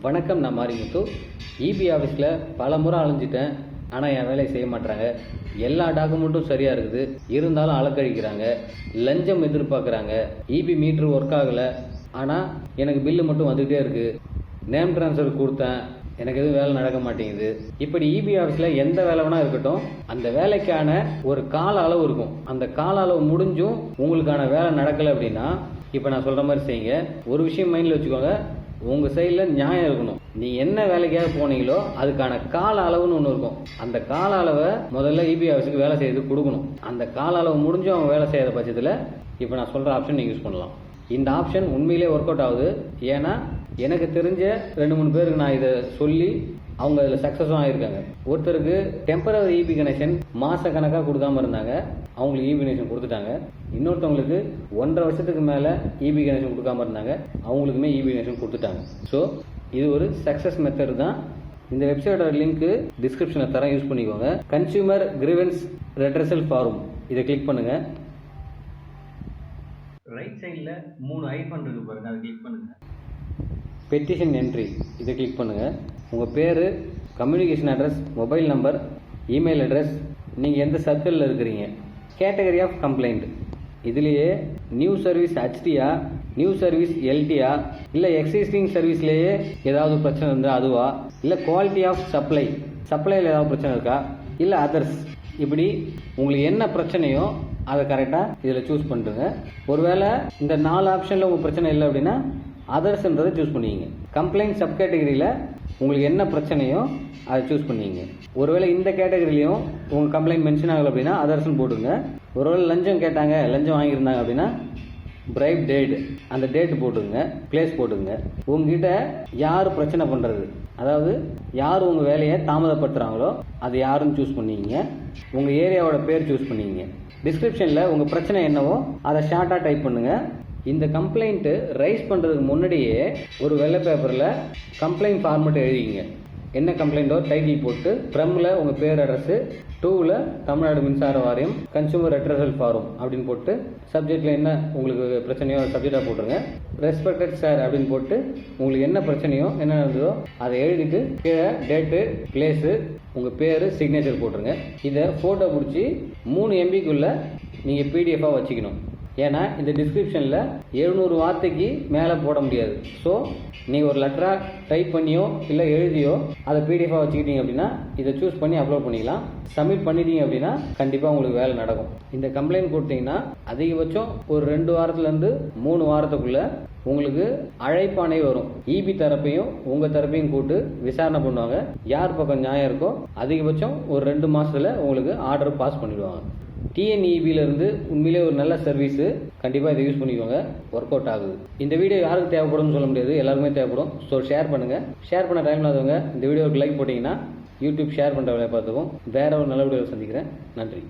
வணக்கம், நான் மாரிமுத்து. இபி ஆஃபீஸில் பல முறை அலைஞ்சிட்டேன். ஆனால் என் வேலையை செய்ய மாட்டாங்க. எல்லா டாக்குமெண்ட்டும் சரியாக இருக்குது, இருந்தாலும் அலக்கழிக்கிறாங்க, லஞ்சம் எதிர்பார்க்குறாங்க. இபி மீட்ரு ஒர்க் ஆகலை, ஆனால் எனக்கு பில்லு மட்டும் வந்துகிட்டே இருக்குது. நேம் ட்ரான்ஸ்ஃபர் கொடுத்தேன், எனக்கு எதுவும் வேலை நடக்க மாட்டேங்குது. இப்படி இபி ஆஃபீஸில் எந்த வேலை வேணால் இருக்கட்டும், அந்த வேலைக்கான ஒரு கால அளவு இருக்கும். அந்த கால அளவு முடிஞ்சும் உங்களுக்கான வேலை நடக்கலை அப்படின்னா, இப்போ நான் சொல்கிற மாதிரி செய்யுங்க. ஒரு விஷயம் மைண்டில் வச்சுக்கோங்க, உங்கள் சைடில் நியாயம் இருக்கணும். நீ என்ன வேலைக்காக போனீங்களோ அதுக்கான கால அளவுன்னு ஒன்று இருக்கும். அந்த கால அளவை முதல்ல இபி ஆஃபீஸுக்கு வேலை செய்யறதுக்கு கொடுக்கணும். அந்த கால அளவு முடிஞ்சும் அவங்க வேலை செய்கிற பட்சத்தில் இப்போ நான் சொல்கிற ஆப்ஷன் நீங்கள் யூஸ் பண்ணலாம். இந்த ஆப்ஷன் உண்மையிலே ஒர்க் அவுட் ஆகுது. ஏன்னா எனக்கு தெரிஞ்ச 2-3 பேருக்கு நான் இதை சொல்லி அவங்க அதில் சக்ஸஸும் ஆகியிருக்காங்க. ஒருத்தருக்கு டெம்பரவரி இபி கனெக்ஷன் மாத கணக்காக கொடுக்காம இருந்தாங்க, அவங்களுக்கு இபி கனெக்ஷன் கொடுத்துட்டாங்க. இன்னொருத்தவங்களுக்கு 1.5 வருஷத்துக்கு மேலே இபி கனெக்ஷன் கொடுக்காம இருந்தாங்க, அவங்களுக்குமே இபி கனெக்ஷன் கொடுத்துட்டாங்க. ஸோ இது ஒரு சக்ஸஸ் மெத்தட் தான். இந்த வெப்சைட்டோட லிங்க்கு டிஸ்கிரிப்ஷனில் தரேன், யூஸ் பண்ணிக்கோங்க. கன்சியூமர் கிரீவன்ஸ் ரெட்ரஸல் ஃபார்ம், இதை கிளிக் பண்ணுங்க. ரைட் சைடில் 3 ஐகான் இருக்கு பாருங்க, அதை கிளிக் பண்ணுங்க. பெட்டிஷன் என்ட்ரி, இதை கிளிக் பண்ணுங்க. உங்கள் பேர், communication address, mobile number, email address, நீங்கள் எந்த சர்க்கிளில் இருக்கிறீங்க, கேட்டகரி ஆஃப் கம்ப்ளைண்ட், இதுலேயே நியூ சர்வீஸ் ஹெச்டியா, நியூ சர்வீஸ் எல்டியா, இல்லை எக்ஸிஸ்டிங் சர்வீஸ்லேயே ஏதாவது பிரச்சனை இருந்தால் அதுவா, இல்லை குவாலிட்டி ஆஃப் சப்ளையில் ஏதாவது பிரச்சனை இருக்கா, இல்லை அதர்ஸ். இப்படி உங்களுக்கு என்ன பிரச்சனையோ அதை கரெக்டாக இதில் சூஸ் பண்ணுறங்க. ஒருவேளை இந்த 4 ஆப்ஷனில் உங்கள் பிரச்சனை இல்லை அப்படின்னா அதர்ஸ்ன்றதை சூஸ் பண்ணிங்க. கம்ப்ளைண்ட் சப் கேட்டகரியில் உங்களுக்கு என்ன பிரச்சனையோ அதை சூஸ் பண்ணிங்க. ஒருவேளை இந்த கேட்டகரிலையும் உங்கள் கம்ப்ளைண்ட் மென்ஷன் ஆகலை அப்படின்னா அதர்ஸ்ன்னு போட்டுங்க. ஒருவேளை லஞ்சம் கேட்டாங்க, லஞ்சம் வாங்கியிருந்தாங்க அப்படின்னா பிரைப் டேட், அந்த டேட் போட்டுங்க, பிளேஸ் போட்டுங்க. உங்ககிட்ட யார் பிரச்சனை பண்ணுறது, அதாவது யார் உங்கள் வேலையை தாமதப்படுத்துகிறாங்களோ அது யாருன்னு சூஸ் பண்ணிங்க. உங்கள் ஏரியாவோட பேர் சூஸ் பண்ணிங்க. டிஸ்கிரிப்ஷனில் உங்கள் பிரச்சனை என்னவோ அதை ஷார்ட்டாக டைப் பண்ணுங்கள். இந்த கம்ப்ளைண்ட்டு ரைஸ் பண்ணுறதுக்கு முன்னாடியே ஒரு வெள்ளை பேப்பரில் கம்ப்ளைண்ட் ஃபார்மெட் எழுதிங்க. என்ன கம்ப்ளைண்ட்டோ டைட்டில் போட்டு, ஃப்ரம்மில் உங்கள் பேர், அட்ரஸு, 2ல் தமிழ்நாடு மின்சார வாரியம் கன்சூமர் ரெட்ரஸல் ஃபாரம் அப்படின்னு போட்டு, சப்ஜெக்டில் என்ன உங்களுக்கு பிரச்சனையோ சப்ஜெக்டாக போட்டுருங்க. ரெஸ்பெக்டட் சார் அப்படின்னு போட்டு உங்களுக்கு என்ன பிரச்சனையோ என்ன நடந்ததோ அதை எழுதிட்டு கீழே டேட்டு, பிளேஸு, உங்கள் பேர், சிக்னேச்சர் போட்டுருங்க. இதை ஃபோட்டோ பிடிச்சி 3 MBக்குள்ளே நீங்கள் பிடிஎஃபாக வச்சுக்கணும். ஏன்னா இந்த டிஸ்கிரிப்ஷனில் 700 வார்த்தைக்கு மேலே போட முடியாது. ஸோ நீங்கள் ஒரு லெட்டராக டைப் பண்ணியோ இல்லை எழுதியோ அதை பிடிஎஃபாக வச்சுக்கிட்டீங்க அப்படின்னா இதை சூஸ் பண்ணி அப்லோட் பண்ணிக்கலாம். சப்மிட் பண்ணிட்டீங்க அப்படின்னா கண்டிப்பாக உங்களுக்கு வேலை நடக்கும். இந்த கம்ப்ளைண்ட் கொடுத்தீங்கன்னா அதிகபட்சம் ஒரு 2 வாரத்துலேருந்து 3 வாரத்துக்குள்ளே உங்களுக்கு அழைப்பானை வரும். இபி தரப்பையும் உங்கள் தரப்பையும் கூட்டு விசாரணை பண்ணுவாங்க. யார் பக்கம் நியாயம் இருக்கோ அதிகபட்சம் ஒரு 2 மாதத்தில் உங்களுக்கு ஆர்டர் பாஸ் பண்ணிடுவாங்க. டிஎன்இபியிலிருந்து உண்மையிலே ஒரு நல்ல சர்வீஸு. கண்டிப்பாக இதை யூஸ் பண்ணிக்கோங்க, ஒர்க் அவுட் ஆகுது. இந்த வீடியோ யாருக்கு தேவைப்படும்னு சொல்ல முடியாது, எல்லாருக்குமே தேவைப்படும். ஸோ ஷேர் பண்ணுங்கள். ஷேர் பண்ண டைம் இல்லாதவங்க இந்த வீடியோவுக்கு லைக் போட்டிங்கன்னா யூடியூப் ஷேர் பண்ணுற வேலையை பார்த்துக்கும். வேற ஒரு நல்ல வீடியோவில் சந்திக்கிறேன். நன்றி.